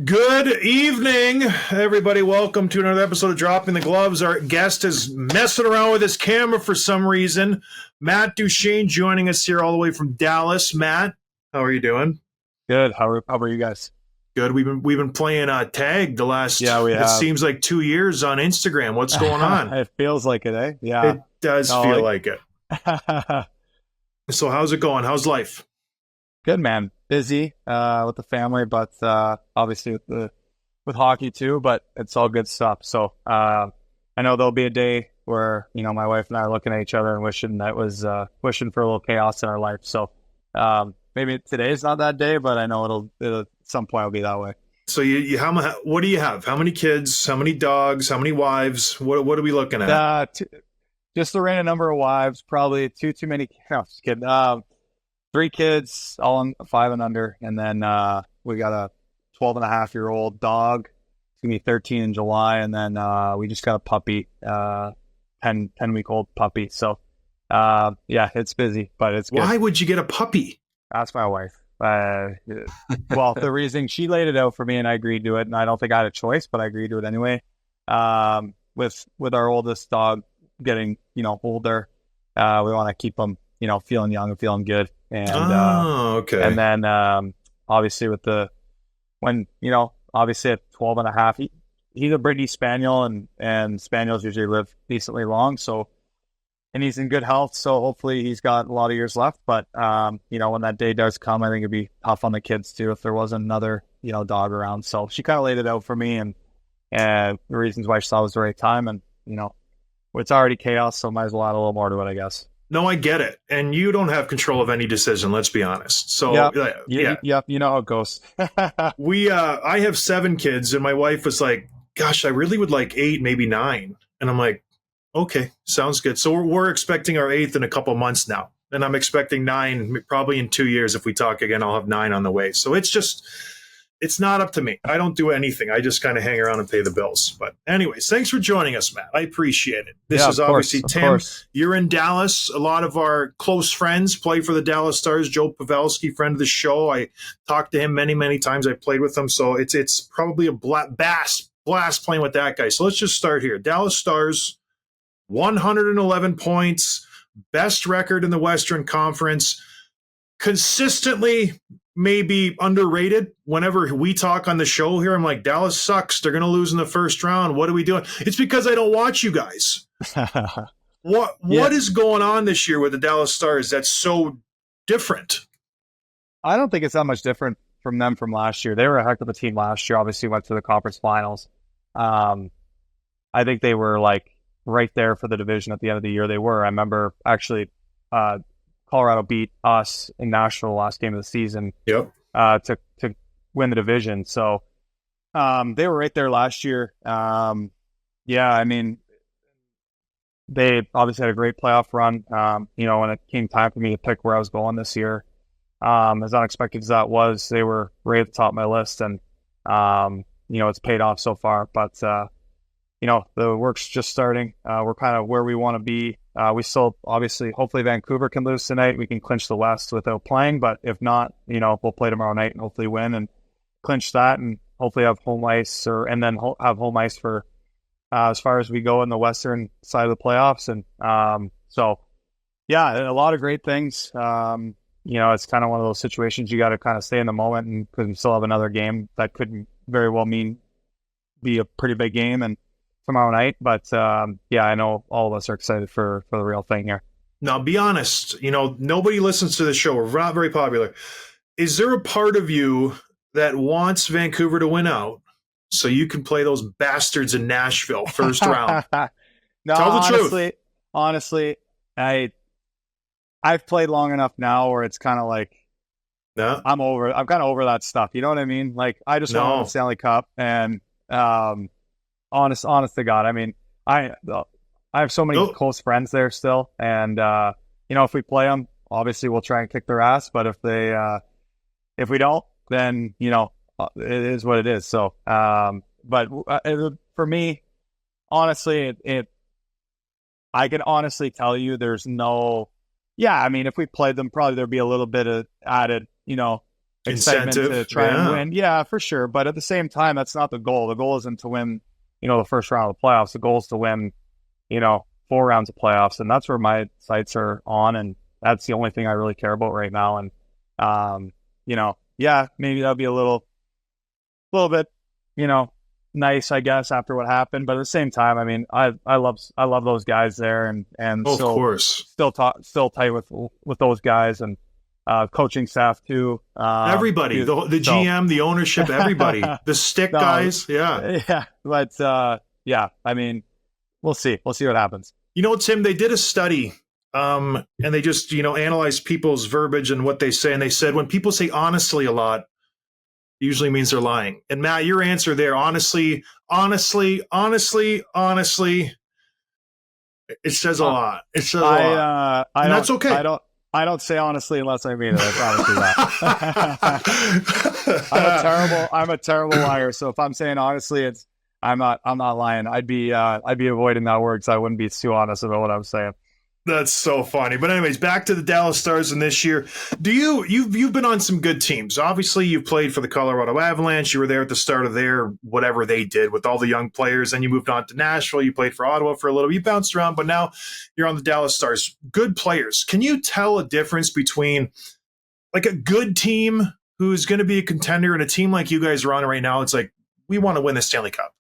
Good evening, everybody. Welcome to another episode of Dropping the Gloves. Our guest is messing around with his camera for some reason. Matt Duchene joining us here all the way from Dallas. Matt, how are you doing? Good. How are you guys? Good. We've been playing tag the last. Yeah, we have. It seems like 2 years on Instagram. What's going on? It feels like it, eh? Yeah, it does feel like it. So, how's it going? How's life? Good, man. Busy with the family, but obviously with hockey too. But it's all good stuff. So I know there'll be a day where my wife and I are looking at each other and wishing for a little chaos in our life. So maybe today's not that day, but I know it'll at some point it'll be that way. So what do you have? How many kids? How many dogs? How many wives? What are we looking at? Just the random number of wives. Probably too many. No, just kidding. 3 kids, all on 5 and under, and then we got a 12-and-a-half-year-old dog. It's gonna be 13 in July, and then we just got a puppy, 10-week-old puppy. So yeah, it's busy, but it's good. Why would you get a puppy? That's my wife. Well, the reason she laid it out for me, and I agreed to it, and I don't think I had a choice, but I agreed to it anyway. With our oldest dog getting older, we want to keep him feeling young and feeling good. And okay. And then obviously obviously at 12 and a half, he's a British Spaniel, and Spaniels usually live decently long. So, and he's in good health. So hopefully he's got a lot of years left. But when that day does come, I think it'd be tough on the kids too if there wasn't another dog around. So she kind of laid it out for me, and the reasons why she thought it was the right time. And it's already chaos, so might as well add a little more to it, I guess. No, I get it. And you don't have control of any decision, let's be honest. So, yeah. You know how it goes. I have 7 kids, and my wife was like, gosh, I really would like 8, maybe 9. And I'm like, okay, sounds good. So we're expecting our 8th in a couple months now. And I'm expecting 9 probably in 2 years. If we talk again, I'll have 9 on the way. So it's not up to me. I don't do anything. I just kind of hang around and pay the bills. But anyways, thanks for joining us, Matt. I appreciate it. This is obviously Tim. You're in Dallas. A lot of our close friends play for the Dallas Stars. Joe Pavelski, friend of the show. I talked to him many, many times. I played with him. So it's probably a blast playing with that guy. So let's just start here. Dallas Stars, 111 points, best record in the Western Conference, consistently maybe underrated. Whenever we talk on the show here, I'm like, Dallas sucks. They're going to lose in the first round. What are we doing? It's because I don't watch you guys. What is going on this year with the Dallas Stars that's so different? I don't think it's that much different from them from last year. They were a heck of a team last year. Obviously went to the conference finals. I think they were like right there for the division at the end of the year. They were. I remember actually Colorado beat us in Nashville last game of the season. Yep. To win the division. So they were right there last year. Yeah, I mean, they obviously had a great playoff run. When it came time for me to pick where I was going this year, as unexpected as that was, they were right at the top of my list, and it's paid off so far. But the work's just starting. We're kind of where we want to be. We still, obviously, hopefully Vancouver can lose tonight. We can clinch the West without playing, but if not, we'll play tomorrow night and hopefully win and clinch that, and hopefully have home ice and then have home ice for as far as we go in the Western side of the playoffs. And so, yeah, a lot of great things. It's kind of one of those situations you got to kind of stay in the moment, and because we still have another game that could very well be a pretty big game and tomorrow night. But yeah, I know all of us are excited for the real thing here. Now, be honest, nobody listens to the show. We're not very popular. Is there a part of you that wants Vancouver to win out so you can play those bastards in Nashville first round? No, tell the truth. Honestly, I've played long enough now where it's kind of like, no, I'm kind of over that stuff. You know what I mean? Like, I just want the Stanley Cup, and honest to God, I mean, I have so many close friends there still, and if we play them, obviously we'll try and kick their ass. But if we don't, then it is what it is. So, but for me, honestly, I can honestly tell you, there's no. Yeah, I mean, if we played them, probably there'd be a little bit of added, excitement to Incentive. try and Yeah. win. Yeah, for sure. But at the same time, that's not the goal. The goal isn't to win, the first round of the playoffs. The goal is to win, 4 rounds of playoffs. And that's where my sights are on. And that's the only thing I really care about right now. And, yeah, maybe that'll be a little bit, nice, I guess, after what happened. But at the same time, I mean, I love those guys there, and Oh, of course. still tight with those guys, and coaching staff too. Everybody, the GM, the ownership, everybody, the stick guys. Yeah. Yeah. But yeah, I mean, we'll see what happens. Tim, they did a study, and they just, analyzed people's verbiage and what they say. And they said when people say honestly a lot, it usually means they're lying. And Matt, your answer there, honestly, it says a lot. It says a lot. And that's okay. I don't say honestly unless I mean it. I promise you that. I'm a terrible liar. So if I'm saying honestly, I'm not lying. I'd be avoiding that word because I wouldn't be too honest about what I'm saying. That's so funny. But anyways, back to the Dallas Stars in this year. You've been on some good teams. Obviously, you've played for the Colorado Avalanche. You were there at the start of their whatever they did with all the young players. Then you moved on to Nashville. You played for Ottawa for a little. You bounced around, but now you're on the Dallas Stars. Good players. Can you tell a difference between like a good team who's going to be a contender and a team like you guys are on right now? It's like, we want to win the Stanley Cup.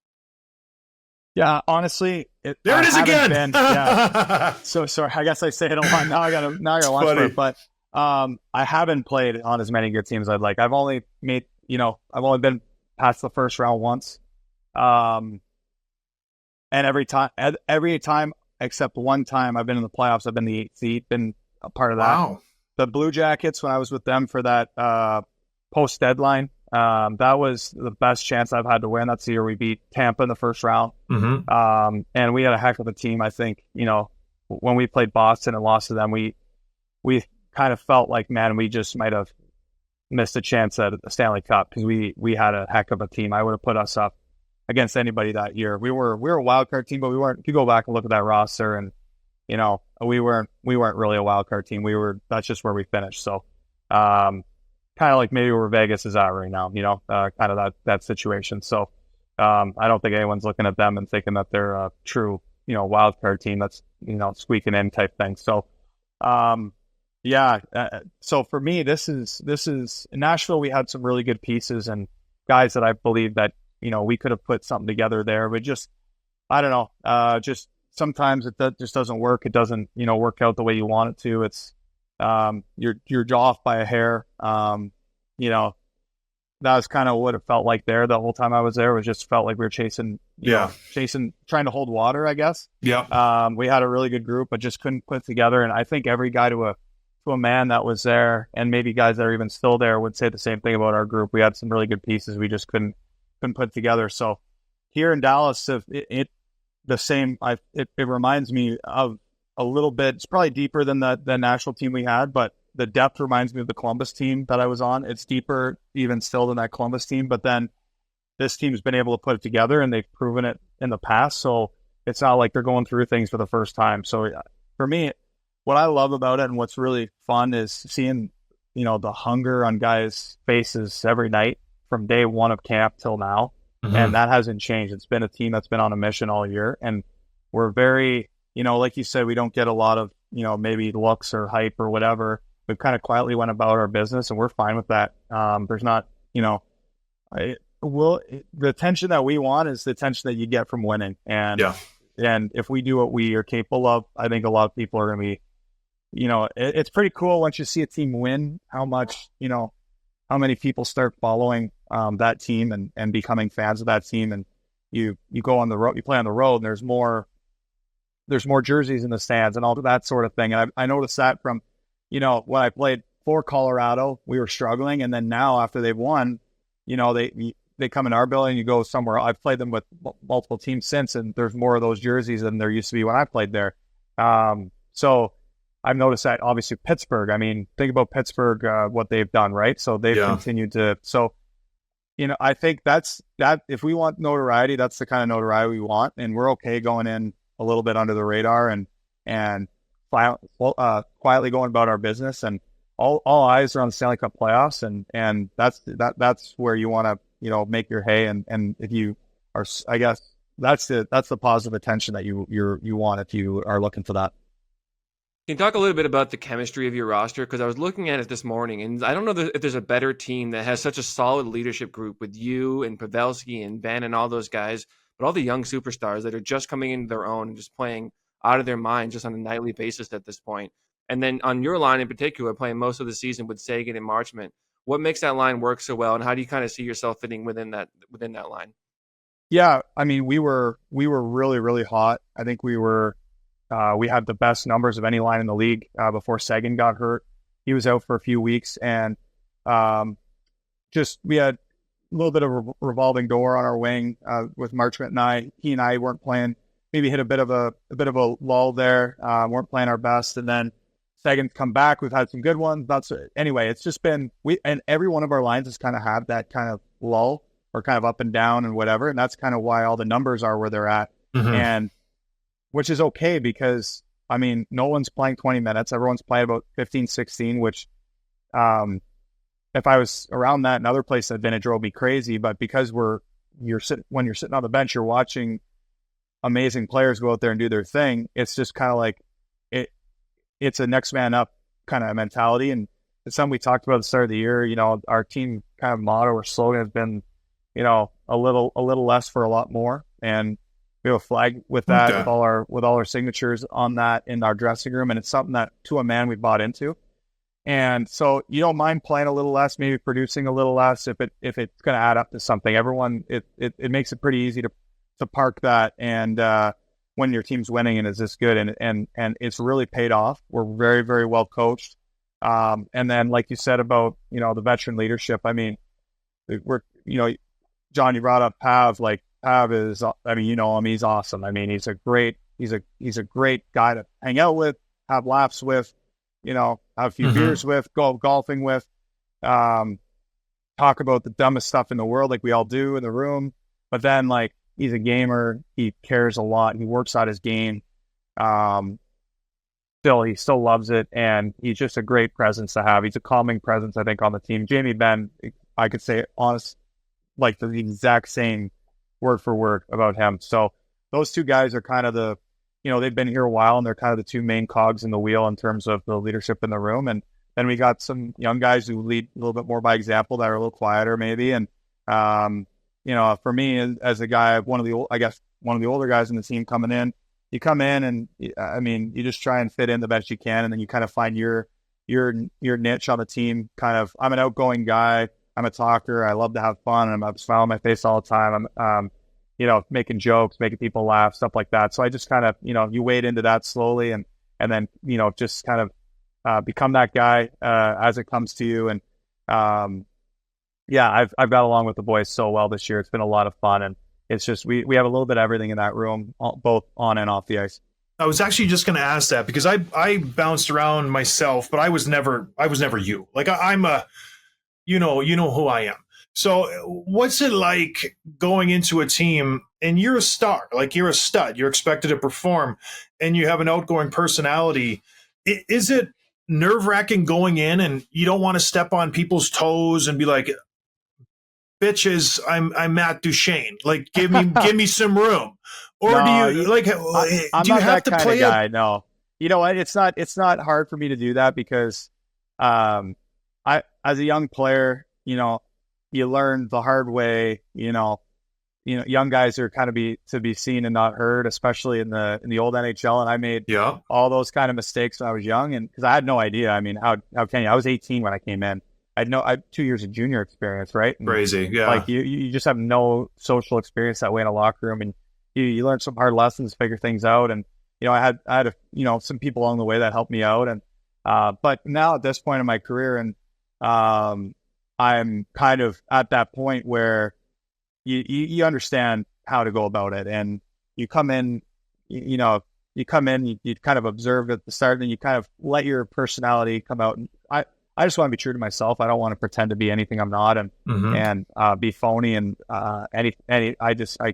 Yeah, honestly, there it is again. Yeah. So sorry. I guess I say it a lot. Now I gotta watch for it. But I haven't played on as many good teams as I'd like. I've only been past the first round once. And every time except one time I've been in the playoffs, I've been the 8th seed, been a part of that. Wow. The Blue Jackets, when I was with them for that post deadline, that was the best chance I've had to win. That's the year we beat Tampa in the first round. Mm-hmm. And we had a heck of a team. I think, when we played Boston and lost to them, we kind of felt like, man, we just might have missed a chance at the Stanley Cup because we had a heck of a team. I would have put us up against anybody that year. We were a wild card team, but we weren't. If you go back and look at that roster, and we weren't really a wild card team. That's just where we finished. So, kind of like maybe where Vegas is at right now, kind of that situation. So I don't think anyone's looking at them and thinking that they're a true, wild card team that's, squeaking in type thing. So, so for me, this is in Nashville. We had some really good pieces and guys that I believe that, we could have put something together there, but just, I don't know, just sometimes it just doesn't work. It doesn't, work out the way you want it to. It's, you're off by a hair. That was kind of what it felt like there the whole time I was there. It just felt like we were chasing, trying to hold water, I guess. Yeah. We had a really good group, but just couldn't put it together. And I think every guy to a man that was there, and maybe guys that are even still there, would say the same thing about our group. We had some really good pieces. We just couldn't put it together. So here in Dallas, it reminds me of a little bit. It's probably deeper than the national team we had, but the depth reminds me of the Columbus team that I was on. It's deeper even still than that Columbus team, but then this team's been able to put it together and they've proven it in the past. So it's not like they're going through things for the first time. So for me, what I love about it and what's really fun is seeing, the hunger on guys' faces every night from day one of camp till now. Mm-hmm. And that hasn't changed. It's been a team that's been on a mission all year. And we're very, like you said, we don't get a lot of, maybe looks or hype or whatever. We've kind of quietly went about our business and we're fine with that. There's not, the attention that we want is the attention that you get from winning. And if we do what we are capable of, I think a lot of people are going to be, it's pretty cool once you see a team win, how much, how many people start following that team and becoming fans of that team. And you go on the road, you play on the road, and there's more jerseys in the stands and all that sort of thing. And I noticed that from, when I played for Colorado, we were struggling. And then now after they've won, they come in our building, you go somewhere. I've played them with multiple teams since, and there's more of those jerseys than there used to be when I played there. So I've noticed that obviously Pittsburgh, I mean, think about Pittsburgh, what they've done, right? So they've continued to, I think that's that. If we want notoriety, that's the kind of notoriety we want. And we're okay going in a little bit under the radar and quietly going about our business. And all eyes are on the Stanley Cup playoffs, and that's where you want to, you know, make your hay. And if you are, I guess that's the positive attention that you want if you are looking for that. Can you talk a little bit about the chemistry of your roster? Because I was looking at it this morning, and I don't know if there's a better team that has such a solid leadership group with you and Pavelski and Ben and all those guys, but all the young superstars that are just coming into their own and just playing out of their mind just on a nightly basis at this point. And then on your line in particular, playing most of the season with Sagan and Marchment, what makes that line work so well, and how do you kind of see yourself fitting within that line? Yeah, I mean, we were really, really hot. I think we had the best numbers of any line in the league before Sagan got hurt. He was out for a few weeks, and we had a little bit of a revolving door on our wing with Marchment and I. He and I weren't playing. Maybe hit a bit of a lull there. Weren't playing our best, and then Sagan's come back. We've had some good ones. Anyway. It's just been and every one of our lines has kind of had that kind of lull or kind of up and down and whatever, and that's kind of why all the numbers are where they're at, and which is okay because I mean no one's playing 20 minutes. Everyone's playing about 15, 16, which if I was around that in other places, it drove me crazy. But because when you're sitting on the bench, you're watching amazing players go out there and do their thing. It's just kind of like it's a next man up kind of mentality. And it's something we talked about at the start of the year. You know, our team kind of motto or slogan has been, you know, a little less for a lot more. And we have a flag with that, with all our signatures on that in our dressing room. And it's something that to a man we bought into. And so you don't mind playing a little less, maybe producing a little less if it's going to add up to something. Everyone, it makes it pretty easy to park that. And when your team's winning and is this good, and it's really paid off. We're very, very well coached. And then, like you said about, you know, the veteran leadership. I mean, John, you brought up Pav. Like Pav is, I mean, you know him. He's awesome. I mean, he's a great guy to hang out with, have laughs with, you know, have a few beers with, go golfing with, talk about the dumbest stuff in the world like we all do in the room. But then, like, he's a gamer. He cares a lot. He works out his game. He still loves it, and he's just a great presence to have. He's a calming presence, I think, on the team. Jamie Benn, I could say honest, like the exact same word for word about him. So those two guys are kind of they've been here a while, and they're kind of the two main cogs in the wheel in terms of the leadership in the room. And then we got some young guys who lead a little bit more by example, that are a little quieter maybe. And you know, for me as a guy, one of the older guys in the team coming in, you come in and I mean, you just try and fit in the best you can, and then you kind of find your niche on the team. Kind of, I'm an outgoing guy. I'm a talker. I love to have fun, and I'm smiling on my face all the time. I'm you know, making jokes, making people laugh, stuff like that. So I just kind of, you know, you wade into that slowly, and then, you know, just kind of become that guy as it comes to you. And yeah, I've got along with the boys so well this year. It's been a lot of fun, and it's just we have a little bit of everything in that room, both on and off the ice. I was actually just going to ask that because I bounced around myself, but I was never you. Like I'm a, you know who I am. So what's it like going into a team and you're a star, like you're a stud, you're expected to perform, and you have an outgoing personality? Is it nerve-wracking going in and you don't want to step on people's toes and be like, bitches, I'm Matt Duchene, like give me some room? Or no, do you like I'm do you not have that to kind play of guy? No. You know what? It's not hard for me to do that because I as a young player, you know, you learn the hard way, you know, young guys are kind of to be seen and not heard, especially in the old NHL. And I made all those kind of mistakes when I was young, and because I had no idea. I mean, how can you? I was 18 when I came in. I had 2 years of junior experience, right? And crazy, yeah. Like you just have no social experience that way in a locker room, and you learn some hard lessons, figure things out. And you know, I had some people along the way that helped me out. And but now at this point in my career, and I'm kind of at that point where you understand how to go about it, and you come in, you kind of observe at the start, and then you kind of let your personality come out. And I just want to be true to myself. I don't want to pretend to be anything I'm not, and be phony and I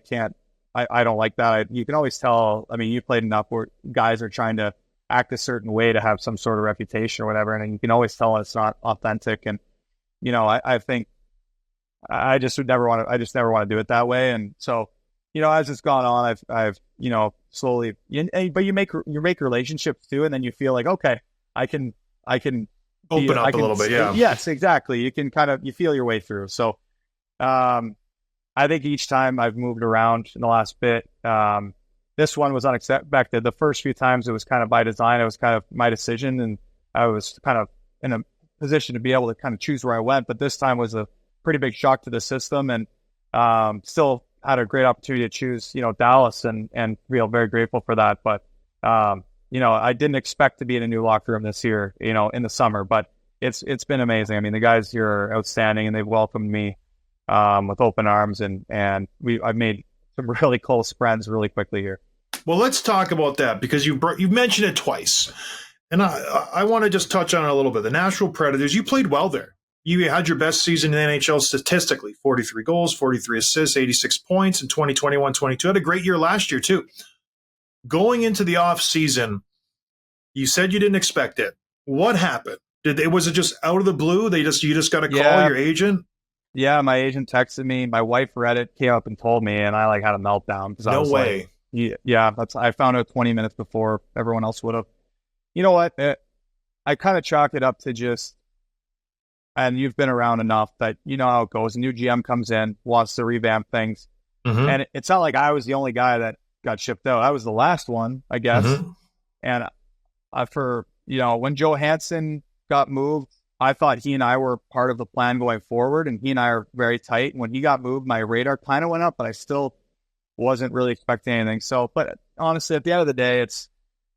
can't. I don't like that. You can always tell. I mean, you played enough where guys are trying to act a certain way to have some sort of reputation or whatever. And you can always tell it's not authentic. And, I think I just never want to do it that way. And so, as it's gone on, I've slowly, but you make relationships too. And then you feel like, okay, I can Open up a little bit. Yeah. Yes, exactly. You can you feel your way through. So, I think each time I've moved around in the last bit, this one was unexpected. The first few times it was kind of by design. It was kind of my decision, and I was kind of in a position to be able to kind of choose where I went. But this time was a pretty big shock to the system, and still had a great opportunity to choose, Dallas, and feel very grateful for that. But I didn't expect to be in a new locker room this year, in the summer, but it's been amazing. I mean, the guys here are outstanding, and they've welcomed me with open arms, and I've made some really close friends really quickly here. Well, let's talk about that, because you've mentioned it twice, and I want to just touch on it a little bit. The Nashville Predators, you played well there. You had your best season in the NHL statistically, 43 goals, 43 assists, 86 points in 2021-22. Had a great year last year too. Going into the off season, you said you didn't expect it. What happened? Was it just out of the blue? You just got to call your agent? Yeah, my agent texted me. My wife read it, came up and told me, and I had a meltdown. No way. I found out 20 minutes before everyone else would have. You know what? I kind of chalked it up to just, and you've been around enough that you know how it goes. A new GM comes in, wants to revamp things, and it's not like I was the only guy that got shipped out. I was the last one, I guess. And when Joe Hansen got moved, I thought he and I were part of the plan going forward, and he and I are very tight. When he got moved, my radar kind of went up, but I still wasn't really expecting anything. So, but honestly, at the end of the day, it's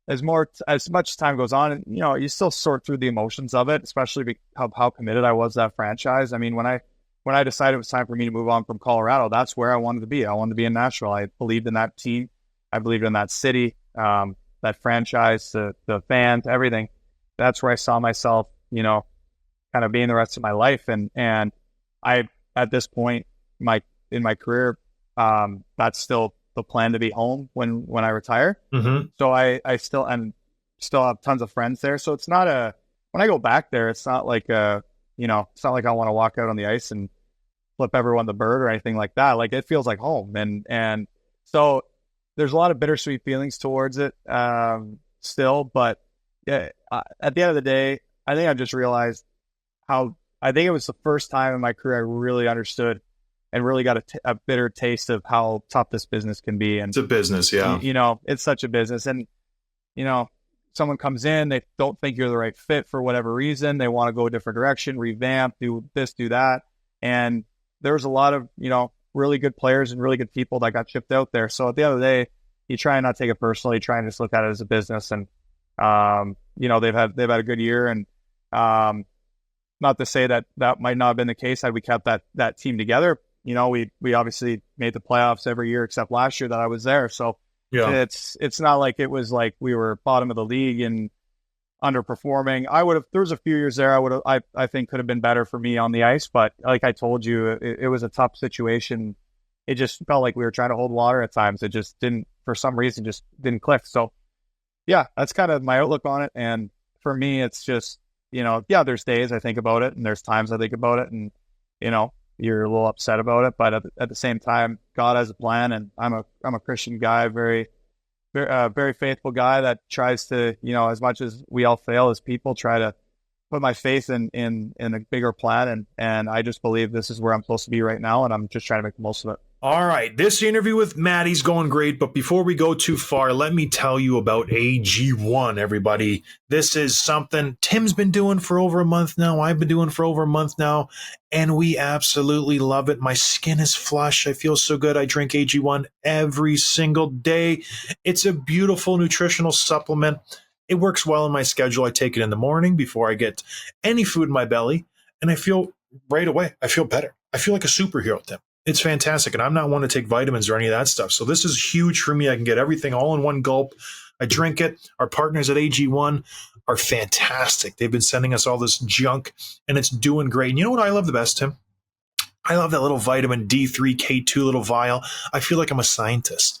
as much time goes on, and you still sort through the emotions of it, especially because of how committed I was to that franchise. I mean, when I decided it was time for me to move on from Colorado, that's where I wanted to be. I wanted to be in Nashville. I believed in that team. I believed in that city, that franchise, the fans, everything. That's where I saw myself, kind of being the rest of my life. And I, at this point in my career, that's still the plan, to be home when I retire. So I still have tons of friends there. So it's not when I go back there, it's not like it's not like I want to walk out on the ice and flip everyone the bird or anything like that. Like, it feels like home. And so there's a lot of bittersweet feelings towards it still. But at the end of the day, I think I've just realized I think it was the first time in my career I really understood and really got a bitter taste of how tough this business can be. And it's a business, yeah. It's such a business. And, someone comes in, they don't think you're the right fit for whatever reason. They want to go a different direction, revamp, do this, do that. And there's a lot of, really good players and really good people that got shipped out there. So at the end of the day, you try not to take it personally, you try and just look at it as a business. And, they've had a good year. And, not to say that might not have been the case had we kept that team together. We obviously made the playoffs every year except last year that I was there. So yeah, it's not like it was like we were bottom of the league and underperforming. There was a few years there I think could have been better for me on the ice, but like I told you, it was a tough situation. It just felt like we were trying to hold water at times. It just didn't, for some reason, just didn't click. So yeah, that's kind of my outlook on it. And for me, it's just, there's days I think about it and there's times I think about it, and, you're a little upset about it, but at the same time, God has a plan, and I'm a Christian guy, very, very faithful guy that tries to, as much as we all fail as people, try to put my faith in a bigger plan. And I just believe this is where I'm supposed to be right now, and I'm just trying to make the most of it. All right, this interview with Maddie's going great, but before we go too far, let me tell you about AG1, everybody. This is something Tim's been doing for over a month now. I've been doing for over a month now, and we absolutely love it. My skin is flush. I feel so good. I drink AG1 every single day. It's a beautiful nutritional supplement. It works well in my schedule. I take it in the morning before I get any food in my belly, and I feel right away. I feel better. I feel like a superhero, Tim. It's fantastic, and I'm not one to take vitamins or any of that stuff. So this is huge for me. I can get everything all in one gulp. I drink it. Our partners at AG1 are fantastic. They've been sending us all this junk, and it's doing great. And you know what I love the best, Tim? I love that little vitamin D3 K2 little vial. I feel like I'm a scientist.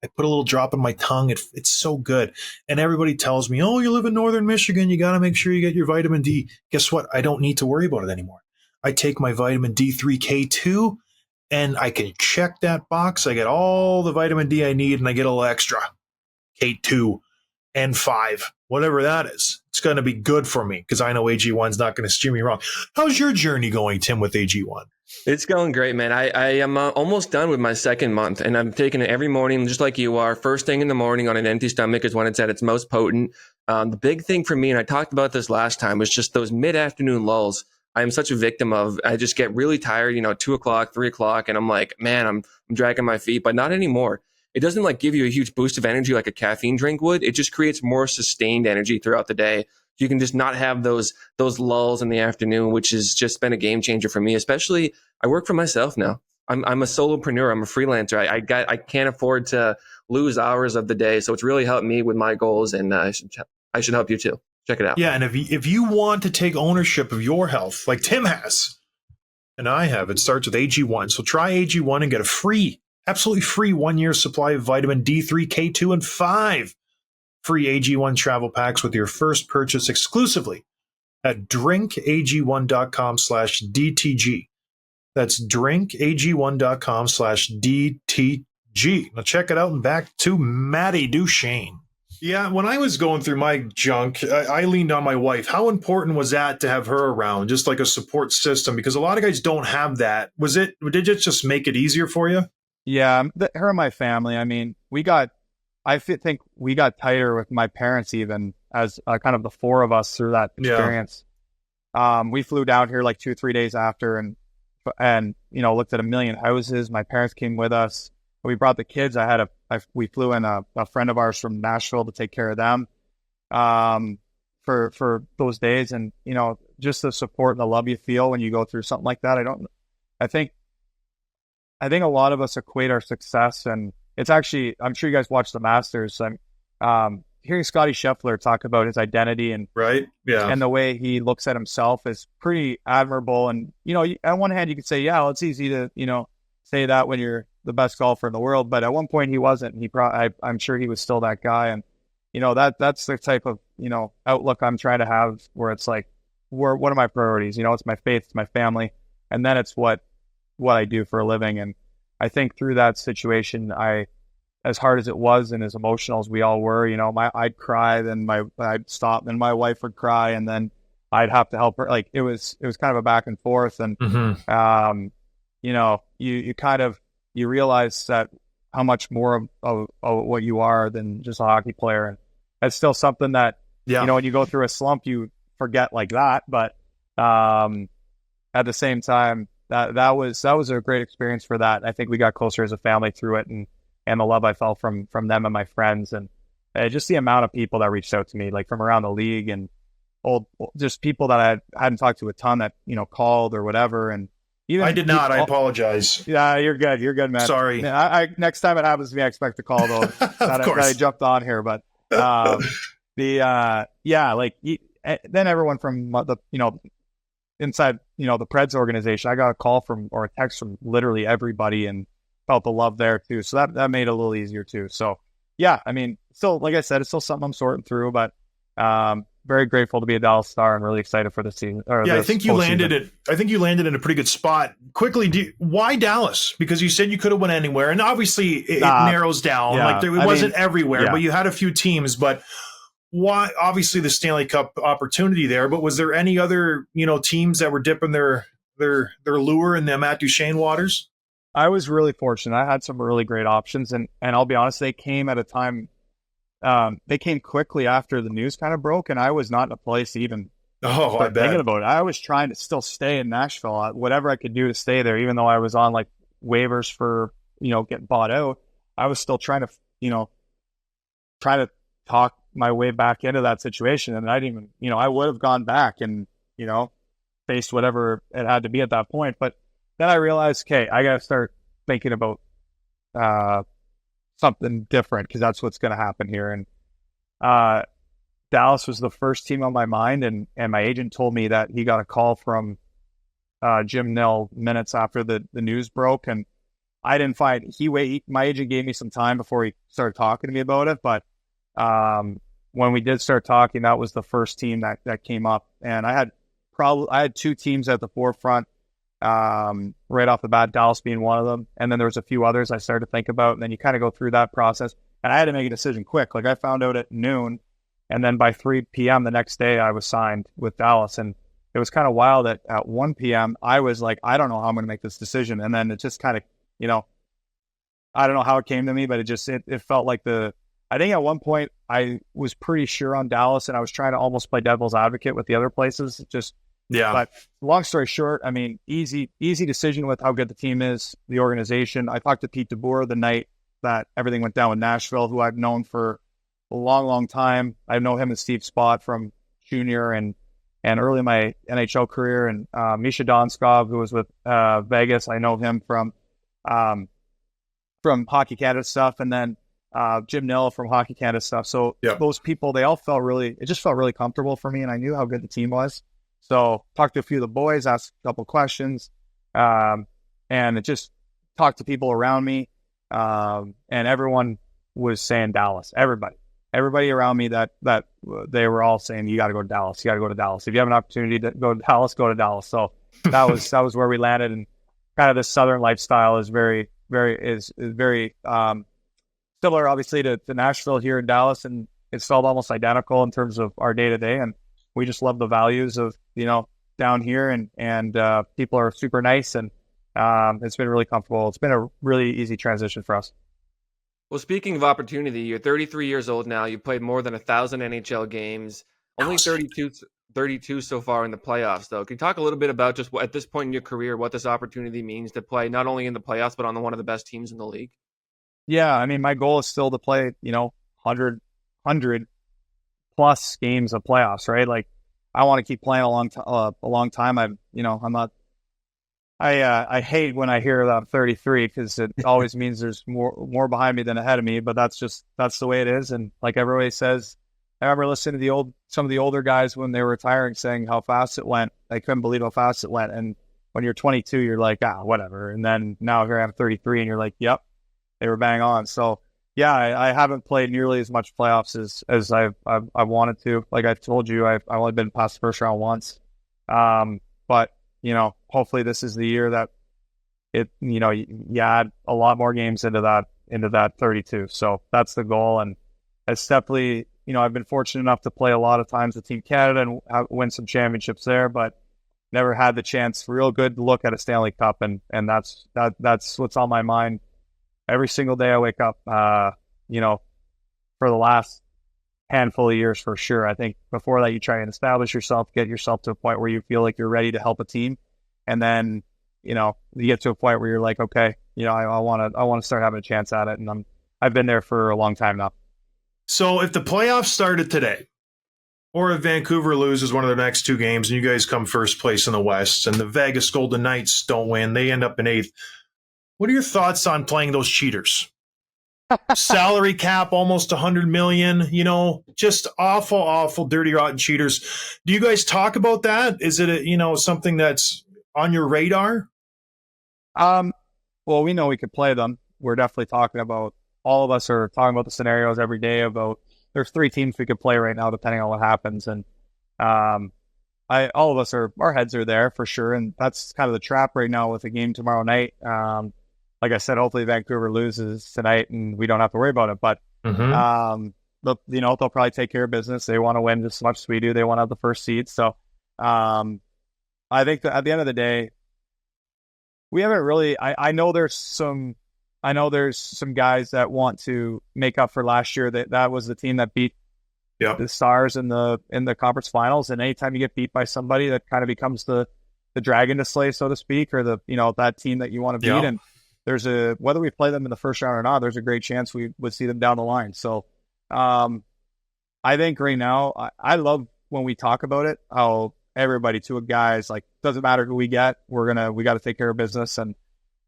I put a little drop in my tongue. It's so good. And everybody tells me, oh, you live in northern Michigan. You got to make sure you get your vitamin D. Guess what? I don't need to worry about it anymore. I take my vitamin D3 K2 and I can check that box. I get all the vitamin D I need and I get a little extra K2 and 5, whatever that is. It's going to be good for me because I know AG1's not going to steer me wrong. How's your journey going, Tim, with AG1? It's going great, man. I am almost done with my second month, and I'm taking it every morning, just like you are. First thing in the morning on an empty stomach is when it's at its most potent. The big thing for me, and I talked about this last time, was just those mid-afternoon lulls. I am such a victim of. I just get really tired, 2 o'clock, 3 o'clock, and I'm like, man, I'm dragging my feet, but not anymore. It doesn't like give you a huge boost of energy like a caffeine drink would. It just creates more sustained energy throughout the day. You can just not have those lulls in the afternoon, which has just been a game changer for me. Especially, I work for myself now. I'm a solopreneur. I'm a freelancer. I can't afford to lose hours of the day, so it's really helped me with my goals, and I should help you too. Check it out. Yeah, and if you want to take ownership of your health, like Tim has, and I have, it starts with AG1. So try AG1 and get a absolutely free 1-year supply of vitamin D3, K2, and 5 free AG1 travel packs with your first purchase exclusively at drinkag1.com/DTG. That's drinkag1.com/DTG. Now check it out, and back to Matty Duchene. Yeah, when I was going through my junk, I leaned on my wife. How important was that to have her around, just like a support system? Because a lot of guys don't have that. Did it just make it easier for you? Yeah, her and my family. I mean, I think we got tighter with my parents even as kind of the four of us through that experience. Yeah. We flew down here like 2-3 days after and looked at a million houses. My parents came with us. We brought the kids. We flew in a friend of ours from Nashville to take care of them for those days. And, just the support and the love you feel when you go through something like that. I think a lot of us equate our success, and it's actually, I'm sure you guys watch the Masters. I'm hearing Scotty Scheffler talk about his identity and right, yeah, and the way he looks at himself is pretty admirable. And on one hand, you could say, yeah, well, it's easy to say that when you're the best golfer in the world, but at one point he wasn't. I'm sure he was still that guy, and that's the type of outlook I'm trying to have, where it's like, what are my priorities? It's my faith, it's my family, and then it's what I do for a living. And I think through that situation, as hard as it was and as emotional as we all were, I'd cry, then I'd stop, then my wife would cry, and then I'd have to help her. Like it was kind of a back and forth, and you realize that how much more of what you are than just a hockey player, and that's still something that when you go through a slump, you forget like that. But at the same time, that was a great experience for that. I think we got closer as a family through it, and the love I felt from them and my friends, and just the amount of people that reached out to me, like from around the league, and just people that I hadn't talked to a ton that called or whatever. And even I did not. I apologize. Yeah, you're good. You're good, man. Sorry. I next time it happens to me, I expect a call though. that I jumped on here, but then everyone from the inside the Preds organization, I got a call or a text from literally everybody, and felt the love there too. So that made it a little easier too. So yeah, I mean, still, like I said, it's still something I'm sorting through, but very grateful to be a Dallas Star and really excited for the season. I think you landed it. I think you landed in a pretty good spot. Quickly, why Dallas? Because you said you could have went anywhere, and obviously it narrows down. Yeah, it wasn't everywhere, but you had a few teams. But why? Obviously, the Stanley Cup opportunity there. But was there any other teams that were dipping their lure in the Matt Duchene waters? I was really fortunate. I had some really great options, and I'll be honest, they came at a time. They came quickly after the news kind of broke, and I was not in a place to even I bet. Thinking about it. I was trying to still stay in Nashville, whatever I could do to stay there, even though I was on like waivers for getting bought out. I was still trying to talk my way back into that situation, and I didn't even I would have gone back and faced whatever it had to be at that point, but then I realized, okay, I got to start thinking about something different, because that's what's going to happen here. And Dallas was the first team on my mind, and my agent told me that he got a call from Jim Nill minutes after the news broke, and I didn't find my agent gave me some time before he started talking to me about it. But when we did start talking, that was the first team that came up, and I had two teams at the forefront right off the bat, Dallas being one of them, and then there was a few others I started to think about, and then you kind of go through that process, and I had to make a decision quick. Like I found out at noon, and then by 3 p.m. the next day I was signed with Dallas, and it was kind of wild that at 1 p.m. I was like, I don't know how I'm going to make this decision, and then it just kind of, I don't know how it came to me, but it felt like I think at one point I was pretty sure on Dallas, and I was trying to almost play devil's advocate with the other places. Yeah. But long story short, I mean, easy decision with how good the team is, the organization. I talked to Pete DeBoer the night that everything went down with Nashville, who I've known for a long, long time. I know him and Steve Spott from junior and early in my NHL career, and Misha Donskov, who was with Vegas. I know him from Hockey Canada stuff, and then Jim Nill from Hockey Canada stuff. So those people, they all it just felt really comfortable for me, and I knew how good the team was. So talked to a few of the boys, asked a couple questions, and it just talked to people around me, and everyone was saying Dallas. Everybody around me that they were all saying, you got to go to Dallas. You got to go to Dallas. If you have an opportunity to go to Dallas, go to Dallas. So that was where we landed, and kind of the Southern lifestyle is very similar, obviously, to Nashville here in Dallas, and it's felt almost identical in terms of our day to day. And we just love the values of, down here, and people are super nice, and it's been really comfortable. It's been a really easy transition for us. Well, speaking of opportunity, you're 33 years old now. You've played more than 1,000 NHL games, only 32 so far in the playoffs, though. Can you talk a little bit about just at this point in your career, what this opportunity means to play not only in the playoffs, but on one of the best teams in the league? Yeah, I mean, my goal is still to play, 100 plus games of playoffs, right? Like, I want to keep playing a long time. I hate when I hear that I'm 33, because it always means there's more behind me than ahead of me, but that's the way it is. And like everybody says, I remember listening to some of the older guys when they were retiring saying how fast it went. I couldn't believe how fast it went. And when you're 22, you're like, whatever. And then now here I am 33, and you're like, yep, they were bang on. So yeah, I haven't played nearly as much playoffs as I've wanted to. Like I've told you, I've only been past the first round once. But hopefully this is the year that you add a lot more games into that 32. So that's the goal. And it's definitely, I've been fortunate enough to play a lot of times with Team Canada and win some championships there, but never had the chance real good to look at a Stanley Cup. And that's what's on my mind every single day I wake up, for the last handful of years for sure. I think before that, you try and establish yourself, get yourself to a point where you feel like you're ready to help a team. And then, you get to a point where you're like, okay, I want to start having a chance at it. And I've been there for a long time now. So if the playoffs started today, or if Vancouver loses one of their next two games and you guys come first place in the West and the Vegas Golden Knights don't win, they end up in 8th. What are your thoughts on playing those cheaters? Salary cap almost $100 million, just awful, dirty, rotten cheaters. Do you guys talk about that? Is it something that's on your radar? Well, we know we could play them. We're definitely talking about. All of us are talking about the scenarios every day. About there's 3 teams we could play right now, depending on what happens, and all of us our heads are there for sure, and that's kind of the trap right now with the game tomorrow night. Like I said, hopefully Vancouver loses tonight and we don't have to worry about it. But they'll probably take care of business. They want to win just as much as we do. They want to have the first seed. So I think that at the end of the day, we haven't really. I know there's some guys that want to make up for last year. That was the team that beat the Stars in the conference finals. And anytime you get beat by somebody, that kind of becomes the dragon to slay, so to speak, or that team that you want to beat. And there's whether we play them in the first round or not, there's a great chance we would see them down the line. So I think right now, I love when we talk about it, how everybody to a guys like, doesn't matter who we get, we got to take care of business. And,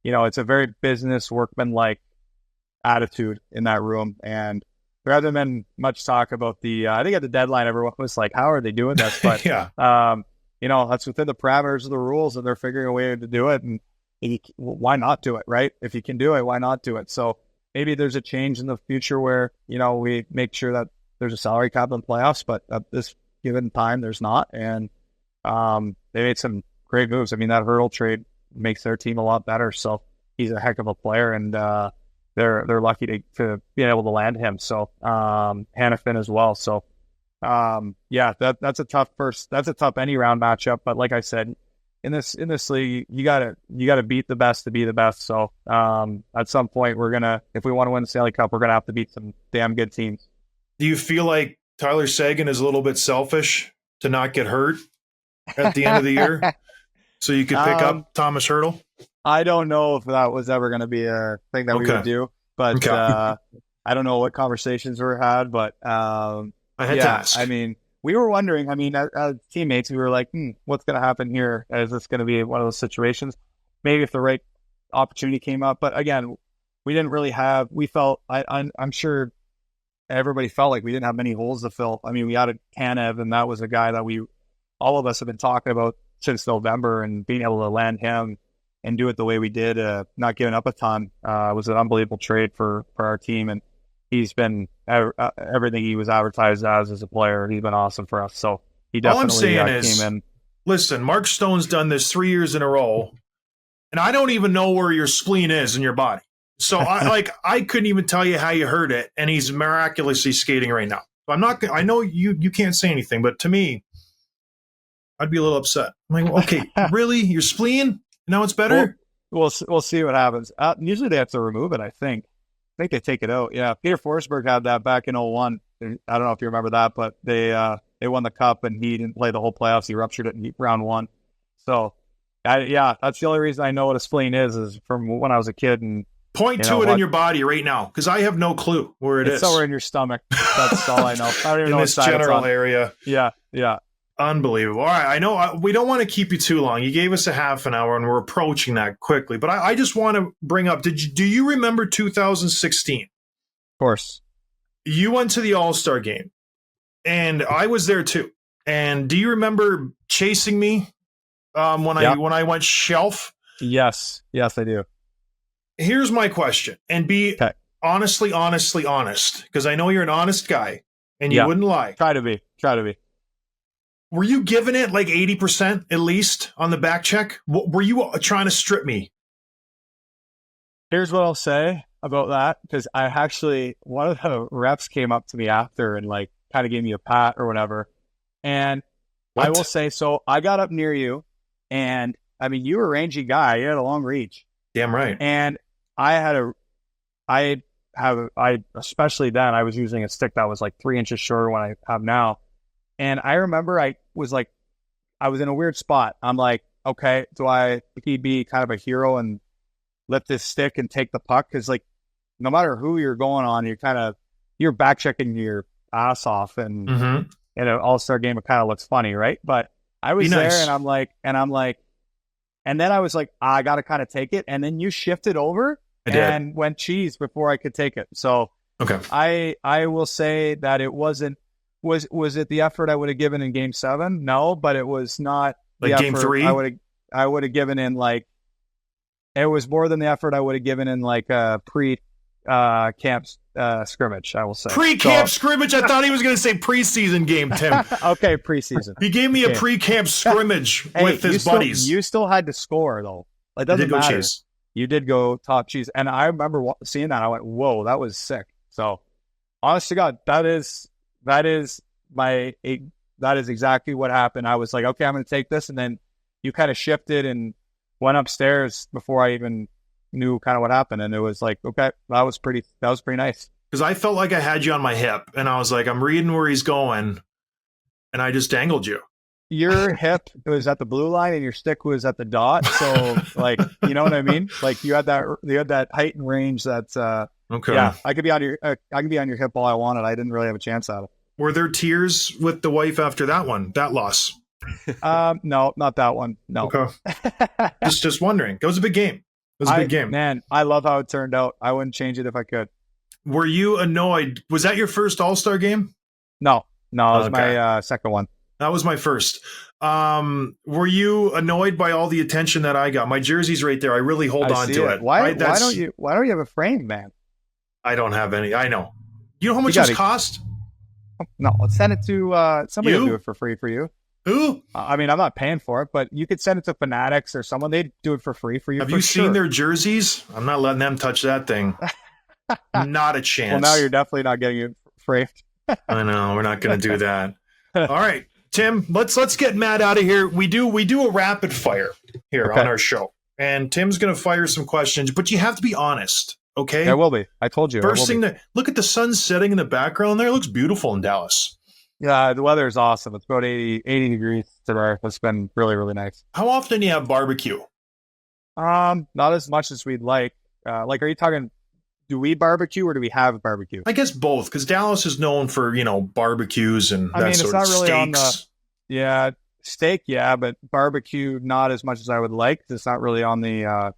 it's a very business workman-like attitude in that room. And there hasn't been much talk about I think at the deadline, everyone was like, how are they doing this? But, that's within the parameters of the rules, and they're figuring a way to do it. And why not do it, right? If you can do it, why not do it? So maybe there's a change in the future where, we make sure that there's a salary cap in playoffs, but at this given time, there's not. And they made some great moves. I mean, that Hurdle trade makes their team a lot better. So he's a heck of a player, and they're lucky to be able to land him. So Hannafin as well. So that's a tough any round matchup. But like I said, in this league, you gotta beat the best to be the best. So at some point, if we want to win the Stanley Cup, we're gonna have to beat some damn good teams. Do you feel like Tyler Seguin is a little bit selfish to not get hurt at the end of the year, so you could pick up Thomas Hurdle? I don't know if that was ever going to be a thing that we would do, but I don't know what conversations were had. But I had to ask. I mean, we were wondering. I mean, as teammates, we were like, "What's going to happen here? Is this going to be one of those situations? Maybe if the right opportunity came up." But again, we didn't really have. We felt. I'm sure everybody felt like we didn't have many holes to fill. I mean, we added Tanev, and that was a guy that all of us have been talking about since November, and being able to land him and do it the way we did, not giving up a ton, was an unbelievable trade for our team. And he's been everything he was advertised as a player. He's been awesome for us. So he definitely came in. Listen, Mark Stone's done this 3 years in a row, and I don't even know where your spleen is in your body. So I couldn't even tell you how you hurt it, and he's miraculously skating right now. I know you can't say anything, but to me, I'd be a little upset. I'm like, okay, really? Your spleen? Now it's better? We'll see what happens. Usually they have to remove it, I think. I think they take it out. Yeah, Peter Forsberg had that back in 2001. I don't know if you remember that, but they won the cup, and he didn't play the whole playoffs. He ruptured it in round one. So, that's the only reason I know what a spleen is from when I was a kid. And point to it in your body right now, because I have no clue where it is. It's somewhere in your stomach. That's all I know. I don't even know this general area. Yeah. Unbelievable. All right, I know we don't want to keep you too long. You gave us a half an hour, and we're approaching that quickly. But I just want to bring up, do you remember 2016? Of course. You went to the All-Star game, and I was there too. And do you remember chasing me when I went shelf? Yes, I do. Here's my question, and be honestly honest, because I know you're an honest guy, and you wouldn't lie. Try to be. Were you giving it like 80% at least on the back check? Were you trying to strip me? Here's what I'll say about that, because one of the reps came up to me after and like kind of gave me a pat or whatever. And I will say, so I got up near you, and I mean, you were a rangy guy. You had a long reach. Damn right. And especially then, I was using a stick that was like 3 inches shorter than I have now. And I remember I was in a weird spot. I'm like, okay, do I be kind of a hero and lift this stick and take the puck? Because like, no matter who you're going on, you're back checking your ass off, and in an All-Star game, it kind of looks funny, right? But I was there, and I'm like, and then I was like, I got to kind of take it, and then you shifted over and went cheese before I could take it. So okay, I will say that it wasn't. Was it the effort I would have given in Game 7? No, but it was not like Game 3. I would have given in like, it was more than the effort I would have given in like a pre-camp scrimmage. I will say pre-camp scrimmage. I thought he was going to say preseason game, Tim. Okay, preseason. He gave me a pre-camp scrimmage with his buddies. You still had to score though. It doesn't matter. You did go top cheese, and I remember seeing that. I went, "Whoa, that was sick." So, honest to God, that is exactly what happened. I was like, okay, I'm going to take this. And then you kind of shifted and went upstairs before I even knew kind of what happened. And it was like, okay, that was pretty nice. Because I felt like I had you on my hip, and I was like, I'm reading where he's going, and I just dangled you. Your hip was at the blue line and your stick was at the dot. So like, you know what I mean? Like you had that height and range that's, okay. Yeah, I could be on your hip all I wanted. I didn't really have a chance at it. Were there tears with the wife after that loss? No, not that one. No. Okay. just wondering. It was a big game. Big game. Man, I love how it turned out. I wouldn't change it if I could. Were you annoyed? Was that your first All-Star game? No, it was my second one. That was my first. Were you annoyed by all the attention that I got? My jersey's right there. I really hold on to it. Why don't you have a frame, man? I don't have any. I know. You know how much You those gotta- cost? No, let's send it to somebody You? will do it for free for you. Who? I mean, I'm not paying for it, but you could send it to Fanatics or someone. They'd do it for free for you. Have for you sure. seen their jerseys? I'm not letting them touch that thing. Not a chance. Well, now you're definitely not getting it framed. I know. We're not going to do that. All right, Tim. Let's get Matt out of here. We do a rapid fire here on our show, and Tim's going to fire some questions, but you have to be honest. Okay. I will be. I told you. First thing look at the sun setting in the background there. It looks beautiful in Dallas. Yeah, the weather is awesome. It's about 80 degrees today. It's been really, really nice. How often do you have barbecue? Not as much as we'd like. Are you talking, do we barbecue or do we have barbecue? I guess both, because Dallas is known for, barbecues and that sort of steaks. Steak, but barbecue not as much as I would like. It's not really on the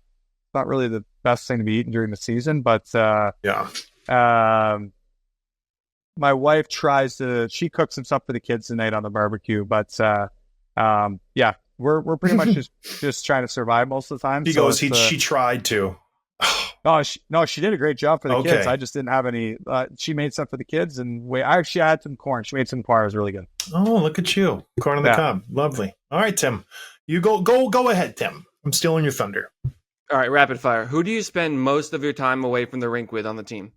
not really the best thing to be eating during the season, but my wife she cooks some stuff for the kids tonight on the barbecue, but we're pretty much just trying to survive most of the time. She tried to. No, she did a great job for the kids. I just didn't have any. She made some for the kids, and I actually had some corn. She made some corn. It was really good. Oh, look at you. Corn on the cob. Lovely. All right, Tim. You go ahead, Tim. I'm stealing your thunder. All right, rapid fire. Who do you spend most of your time away from the rink with on the team?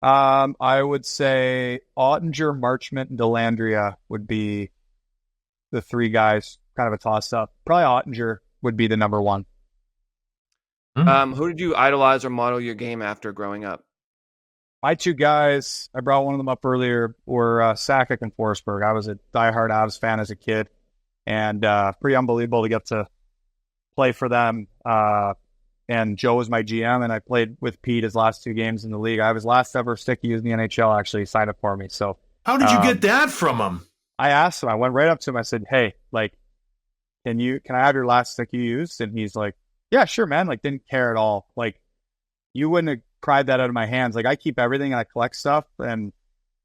I would say Ottinger, Marchment, and Delandria would be the three guys. Kind of a toss-up. Probably Ottinger would be the number one. Who did you idolize or model your game after growing up? My two guys, I brought one of them up earlier, were Sakic and Forsberg. I was a diehard Avs fan as a kid, and pretty unbelievable to get to play for them. And Joe was my GM, and I played with Pete his last two games in the league. I have his last ever stick he used in the NHL, actually. He signed up for me. So how did you get that from him? I asked him. I went right up to him. I said, hey, can I have your last stick you used? And he's like, yeah, sure, man. Didn't care at all. You wouldn't have cried that out of my hands. I keep everything and I collect stuff, and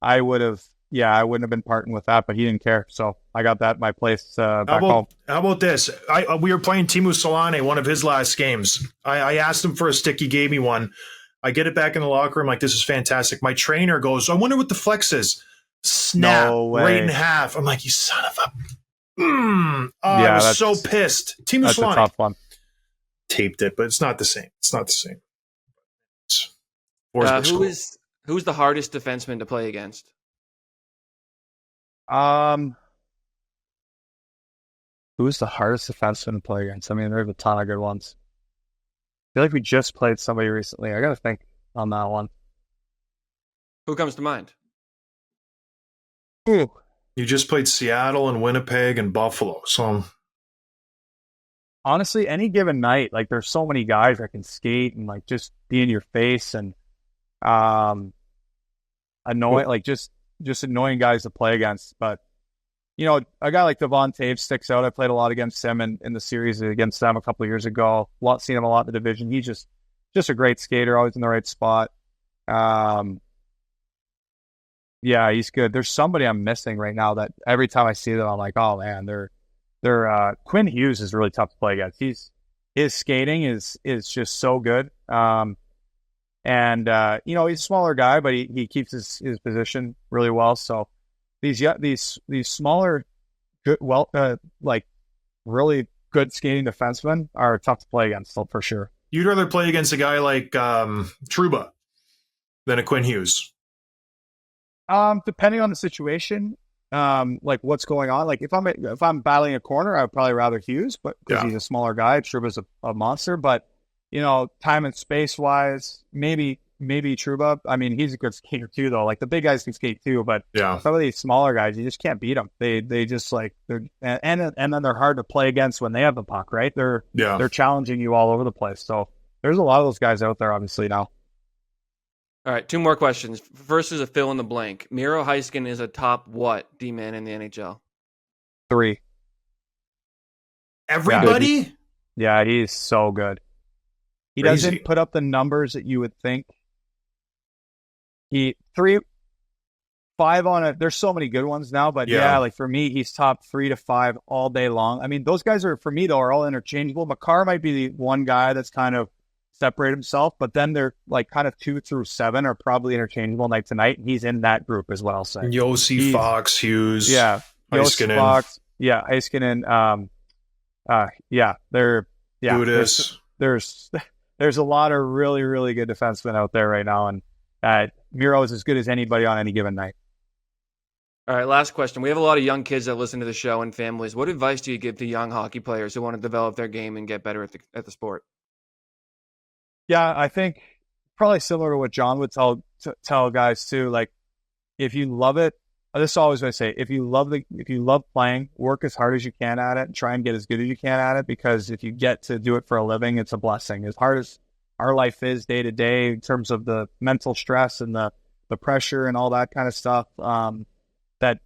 I wouldn't have been parting with that, but he didn't care. So I got that in my place back home. How about this? We were playing Teemu Solane, one of his last games. I asked him for a stick. He gave me one. I get it back in the locker room. This is fantastic. My trainer goes, I wonder what the flex is. Snap, right in half. I'm like, you son of a... I was so pissed. Teemu Solane. That's a tough one. Taped it, but it's not the same. It's not the same. Who's the hardest defenseman to play against? Who's the hardest defenseman to play against? I mean, there's a ton of good ones. I feel like we just played somebody recently. I got to think on that one. Who comes to mind? Ooh. You just played Seattle and Winnipeg and Buffalo, so... Honestly, any given night, there's so many guys that can skate and just be in your face and annoying, just annoying guys to play against. But a guy like Devon Toews sticks out. I played a lot against him in the series against them a couple of years ago. Seen him a lot in the division. He's just a great skater, always in the right spot. Yeah, he's good. There's somebody I'm missing right now that every time I see them, I'm like, oh man, they're Quinn Hughes is really tough to play against. His skating is just so good. He's a smaller guy, but he keeps his position really well. So these smaller, good, really good skating defensemen are tough to play against, for sure. You'd rather play against a guy like Trouba than a Quinn Hughes? Depending on the situation. What's going on. If I'm battling a corner, I would probably rather Hughes, but because he's a smaller guy, Trouba's a monster. But time and space wise, maybe Trouba. I mean, he's a good skater too, though. The big guys can skate too, but some of these smaller guys, you just can't beat them. They just they're and then they're hard to play against when they have the puck, right? They're challenging you all over the place. So there's a lot of those guys out there, obviously now. All right, two more questions. First is a fill in the blank. Miro Heiskanen is a top what D-man in the NHL? 3. Everybody? Yeah, he's so good. He doesn't put up the numbers that you would think. 5 on it. There's so many good ones now, but yeah, like for me, he's top 3 to 5 all day long. I mean, those guys are, for me though, are all interchangeable. Makar might be the one guy that's kind of separate himself, but then they're like kind of 2 through 7 are probably interchangeable night to night, and he's in that group as well. So Yossi, Fox, Hughes, Yossi, Fox, Heiskanen, there's a lot of really, really good defensemen out there right now, and Miro is as good as anybody on any given night. All right, last question. We have a lot of young kids that listen to the show and families. What advice do you give to young hockey players who want to develop their game and get better at the sport? Yeah, I think probably similar to what John would tell guys too. Like, if you love it, this is always what I say. If you love playing, work as hard as you can at it, and try and get as good as you can at it. Because if you get to do it for a living, it's a blessing. As hard as our life is day to day in terms of the mental stress and the pressure and all that kind of stuff, that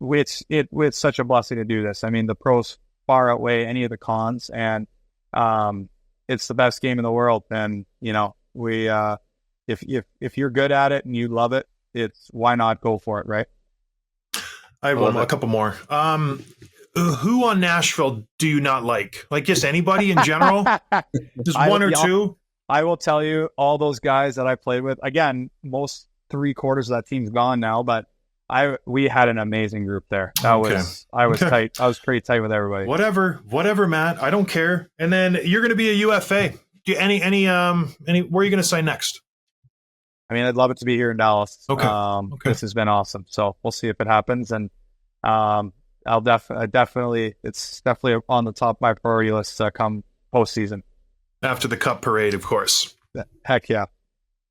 it's such a blessing to do this. I mean, the pros far outweigh any of the cons, and it's the best game in the world. And if you're good at it and you love it, why not go for it, right? I have a couple more. Who on Nashville do you not like? Like just anybody in general? Just one or two? I will tell you, all those guys that I played with. Again, most 3/4 of that team's gone now, but we had an amazing group there. I was tight. I was pretty tight with everybody. Whatever, Matt. I don't care. And then you're going to be a UFA. Do any where are you going to sign next? I mean, I'd love it to be here in Dallas. Okay. This has been awesome. So we'll see if it happens. And I'll definitely, it's definitely on the top of my priority list come postseason. After the Cup parade, of course. Heck yeah.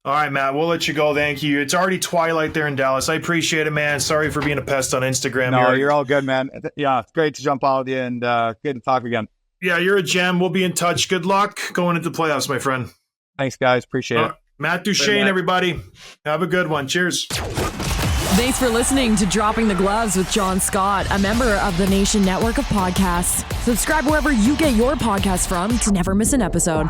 All right, Matt, we'll let you go. Thank you. It's already twilight there in Dallas. I appreciate it, man. Sorry for being a pest on Instagram. No, you're all good, man. Yeah, it's great to jump on with you, and good to talk again. Yeah, you're a gem. We'll be in touch. Good luck going into the playoffs, my friend. Thanks, guys. Appreciate it. Matt Duchene, everybody. Have a good one. Cheers. Thanks for listening to Dropping the Gloves with John Scott, a member of the Nation Network of Podcasts. Subscribe wherever you get your podcasts from to never miss an episode.